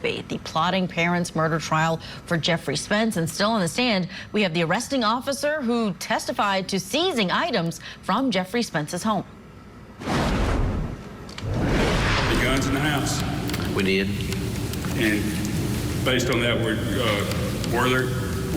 the plotting parents murder trial for Jeffrey Spence. And still on the stand, we have the arresting officer who testified to seizing items from Jeffrey Spence's home. The guns in the house? We did. And based on that, what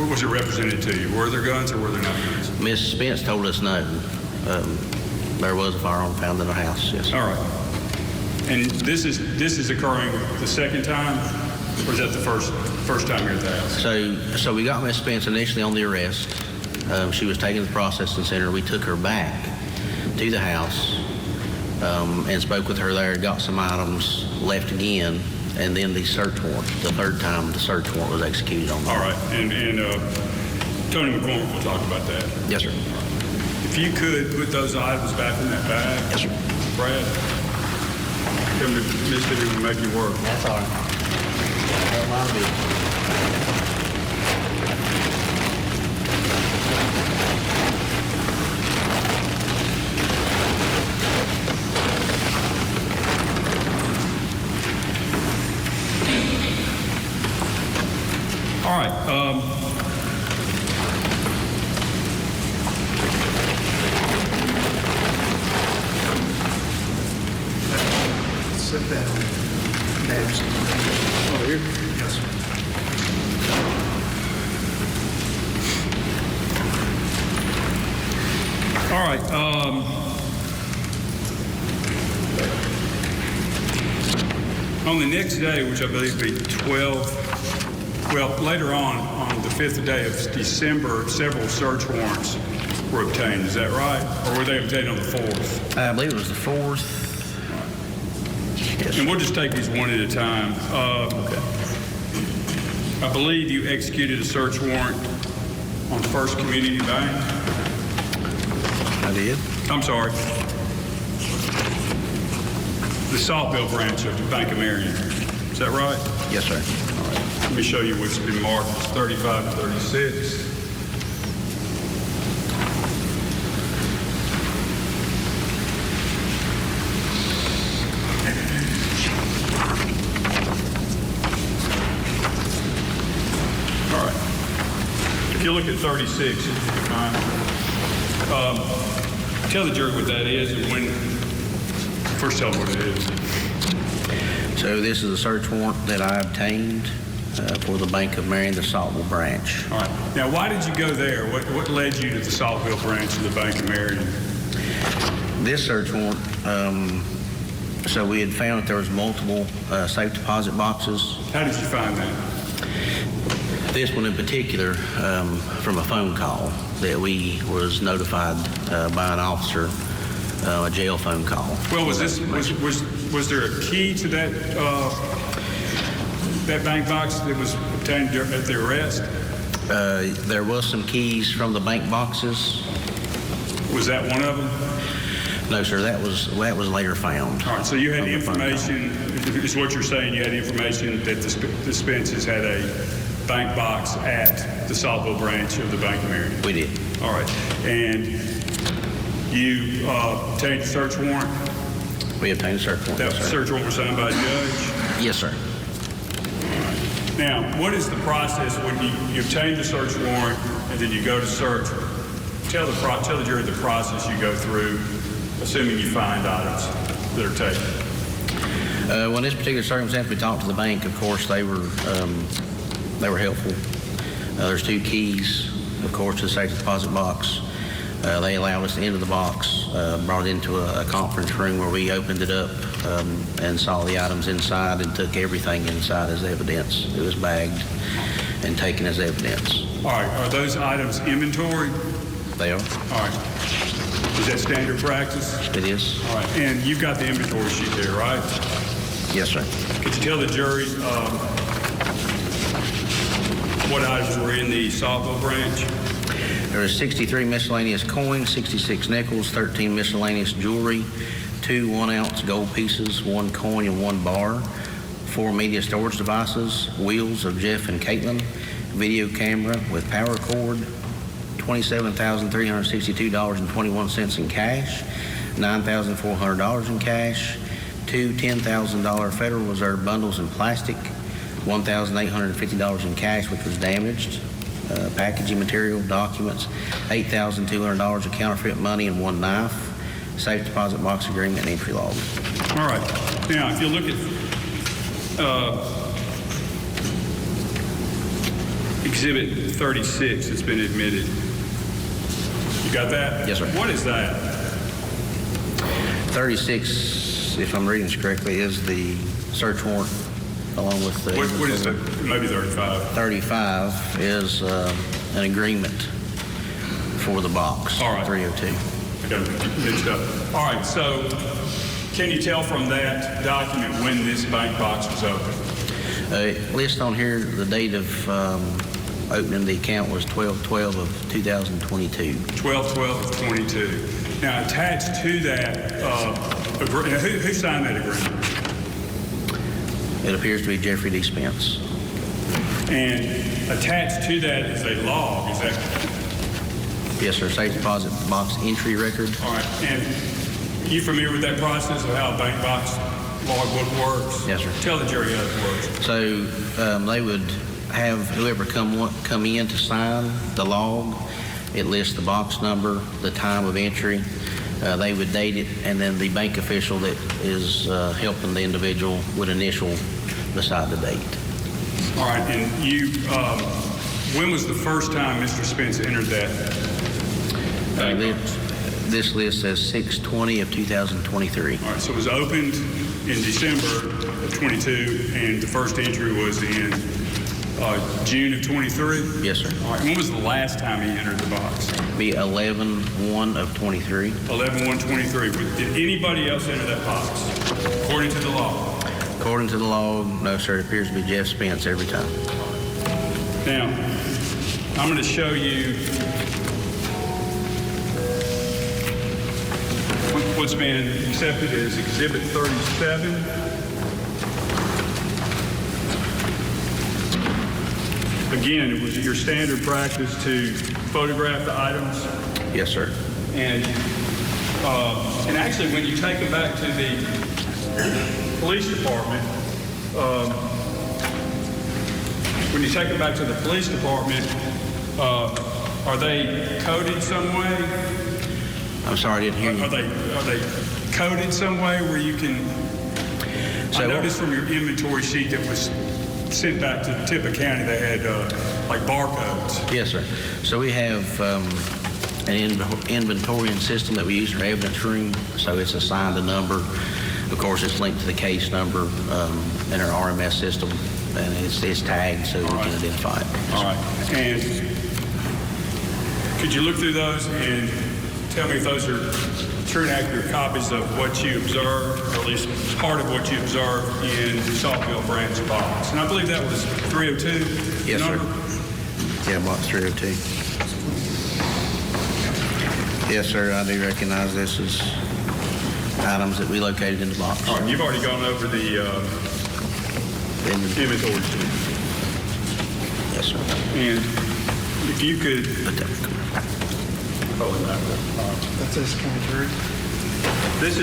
was it represented to you? Were there guns or were there not guns? Miss Spence told us no. There was a firearm found in the house, yes. All right. And this is occurring the second time, or is that the first time you're at the house? So we got Miss Spence initially on the arrest. She was taken to the processing center. We took her back to the house and spoke with her there, got some items, left again, and then the search warrant, the third time the search warrant was executed on her. All right, and Tony McCormick will talk about that. Yes, sir. If you could put those items back in that bag. Yes, sir. Brad, come to Mississippi and make you work. That's all right. Don't mind me. All right. Sit down. Names. Oh, here? Yes, sir. All right. On the next day, which I believe would be later on the 5th day of December, several search warrants were obtained. Is that right? Or were they obtained on the 4th? I believe it was the 4th. Yes. And we'll just take these one at a time. Okay. I believe you executed a search warrant on First Community Bank. I did. I'm sorry. The Saltville branch of the Bank of Marion. Is that right? Yes, sir. All right. Let me show you what's been marked as 35 and 36. All right. If you look at 36, if you mind, tell the jury what that is and when. First, tell them what it is. So this is a search warrant that I obtained for the Bank of Marion, the Saltville branch. All right. Now, why did you go there? What led you to the Saltville branch of the Bank of Marion? This search warrant, so we had found that there was multiple safe deposit boxes. How did you find that? This one in particular, from a phone call that we was notified by an officer, a jail phone call. Well, was there a key to that that bank box that was obtained at the arrest? There was some keys from the bank boxes. Was that one of them? No, sir. That was later found. All right. So you had information. Is what you're saying? You had information that the Spences had a bank box at the Saltville branch of the Bank of Marion. We did. All right. And you obtained a search warrant? We obtained a search warrant. That yes, sir. search warrant was signed by a judge? Yes, sir. Now, what is the process when you obtain the search warrant and then you go to search? Tell the jury the process you go through, assuming you find items that are taken. Well, in this particular circumstance, we talked to the bank. Of course, they were helpful. There's 2 keys, of course, to the safe deposit box. They allowed us to enter the box, brought it into a conference room where we opened it up and saw the items inside and took everything inside as evidence. It was bagged and taken as evidence. All right. Are those items inventoried? They are. All right. Is that standard practice? It is. All right. And you've got the inventory sheet there, right? Yes, sir. Could you tell the jury what items were in the Saltville branch? There was 63 miscellaneous coins, 66 nickels, 13 miscellaneous jewelry, 2 1-ounce gold pieces, 1 coin and 1 bar, 4 media storage devices, wheels of Jeff and Caitlin, video camera with power cord, $27,362.21 in cash, $9,400 in cash, 2 $10,000 Federal Reserve bundles in plastic, $1,850 in cash, which was damaged, packaging material, documents, $8,200 of counterfeit money, and 1 knife, safe deposit box agreement, and entry log. All right. Now, if you look at Exhibit 36, it's been admitted. You got that? Yes, sir. What is that? 36, if I'm reading this correctly, is the search warrant along with the... What is it? Maybe 35. 35 is an agreement for the box. All right. 302. I got it mixed up. All right, so can you tell from that document when this bank box was opened? List on here, the date of opening the account was 12/12 of 2022. 12/12 of 22. Now, attached to that, who signed that agreement? It appears to be Jeffrey D. Spence. And attached to that is a log, is that? Yes, sir. Safe deposit box entry record. All right, and you familiar with that process of how a bank box logbook works? Yes, sir. Tell the jury how it works. So they would have whoever come in to sign the log. It lists the box number, the time of entry. They would date it, and then the bank official that is helping the individual would initial beside the date. All right, and you, when was the first time Mr. Spence entered that? This list says 6/20 of 2023. All right, so it was opened in December of 22, and the first entry was in June of 23? Yes, sir. All right, when was the last time he entered the box? Be 11/1 of 23. 11/1/23. Did anybody else enter that box, according to the law? According to the law, no, sir. It appears to be Jeff Spence every time. Now, I'm going to show you what's been accepted as Exhibit 37. Again, it was your standard practice to photograph the items. Yes, sir. And actually, when you take them back to the police department, are they coded some way? I'm sorry, I didn't hear you. Are they coded some way where you can? So, I noticed from your inventory sheet that was sent back to Tippah County, they had like barcodes. Yes, sir. So we have an inventorying system that we use in our evidence room. So it's assigned a number. Of course, it's linked to the case number in our RMS system, and it's tagged so we can identify it. All right. And could you look through those and tell me if those are true and accurate copies of what you observed, or at least part of what you observed in the Saltville branch box? And I believe that was 302. Yes, number? sir. Yeah, box 302. Yes, sir. I do recognize this as items that we located in the box. All right. You've already gone over the inventory sheet. Yes, sir. And if you could. That says 23. This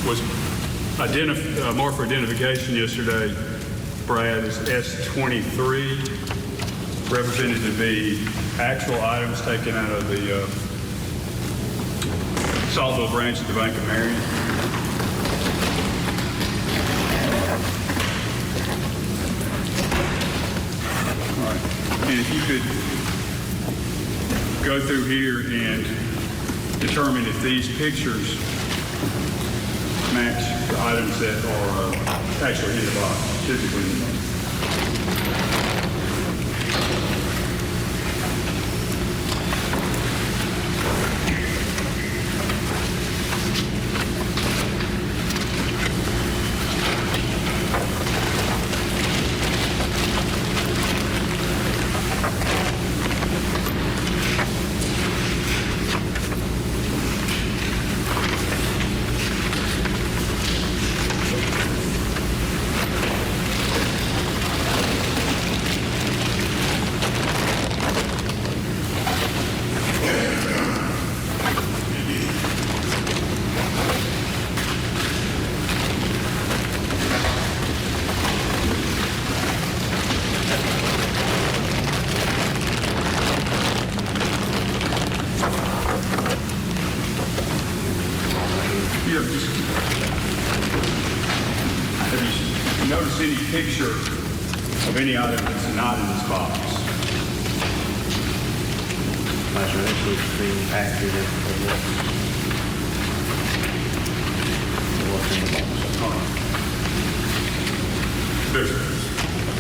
was marked for identification yesterday, Brad, as S23, represented to be actual items taken out of the Saltville branch of the Bank of Marion. All right. And if you could go through here and determine if these pictures match the items that are actually in the box, physically in the box. picture of any item that's not in this box? That's right, this looks pretty accurate of what's in the box.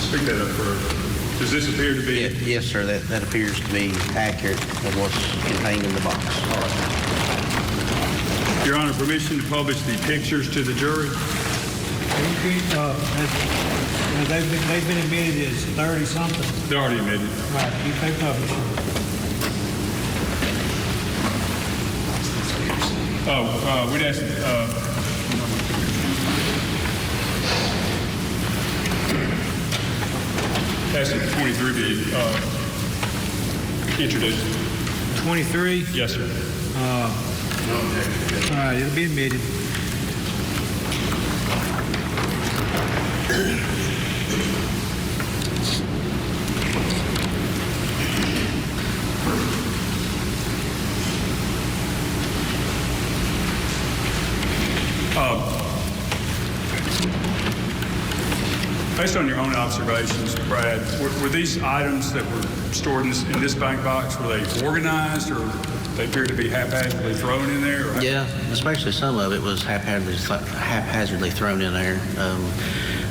Speak that up for, does this appear to be? Yes, sir, that appears to be accurate of what's contained in the box. All right. Your Honor, permission to publish the pictures to the jury? They've been admitted as 30-something. They're already admitted. Right, you pay publishing. We'd ask, ask that 23 be introduced. 23? Yes, sir. All right, it'll be admitted. Based on your own observations, Brad, were these items that were stored in this bank box, were they organized or they appear to be haphazardly thrown in there? Or? Yeah, especially some of it was haphazardly thrown in there.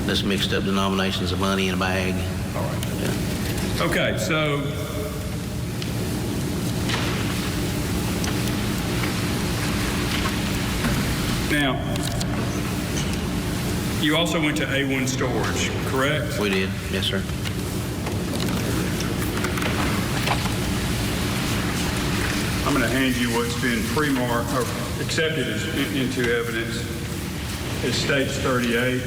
Just mixed up denominations of money in a bag. All right. Yeah. Okay, so now, you also went to A1 storage, correct? We did, yes, sir. I'm going to hand you what's been pre-marked or accepted into evidence. It states 38.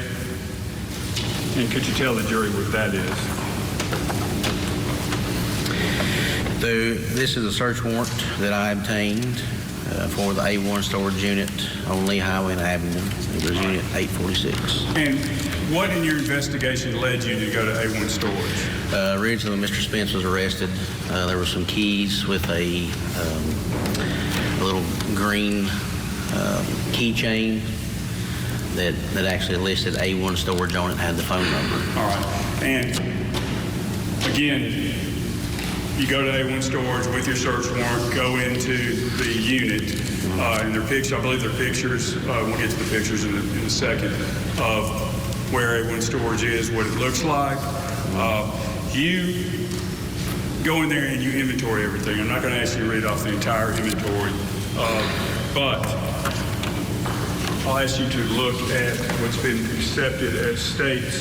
And could you tell the jury what that is? This is a search warrant that I obtained for the A1 storage unit on Lee Highway and Avenue. It was Unit 846. And what in your investigation led you to go to A1 storage? Originally, when Mr. Spence was arrested, there were some keys with a little green keychain that actually listed A1 storage on it and had the phone number. All right. And again, you go to A1 storage with your search warrant, go into the unit, and their pictures, I believe they're pictures, we'll get to the pictures in a second, of where A1 storage is, what it looks like. You go in there and you inventory everything. I'm not going to ask you to read off the entire inventory, but I'll ask you to look at what's been accepted as states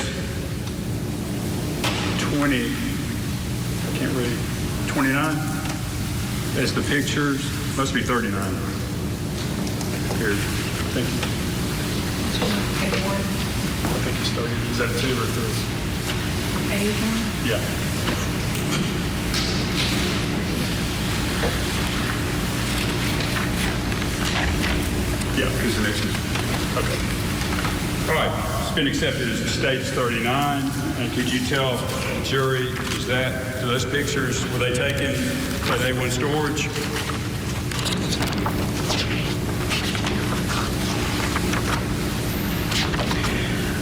20, I can't read, 29 as the pictures, must be 39. Here, thank you. I think it's 30, is that 2 or 3? Yeah. Yeah, here's the next one. Okay. All right, it's been accepted as the state's 39. And could you tell the jury, is that, those pictures, were they taken at A1 storage?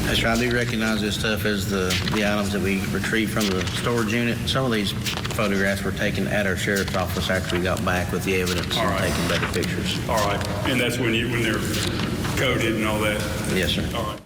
Yes, sir, I do recognize this stuff as the items that we retrieved from the storage unit. Some of these photographs were taken at our sheriff's office after we got back with the evidence and taken better pictures. All right, and that's when they're coded and all that? Yes, sir. All right.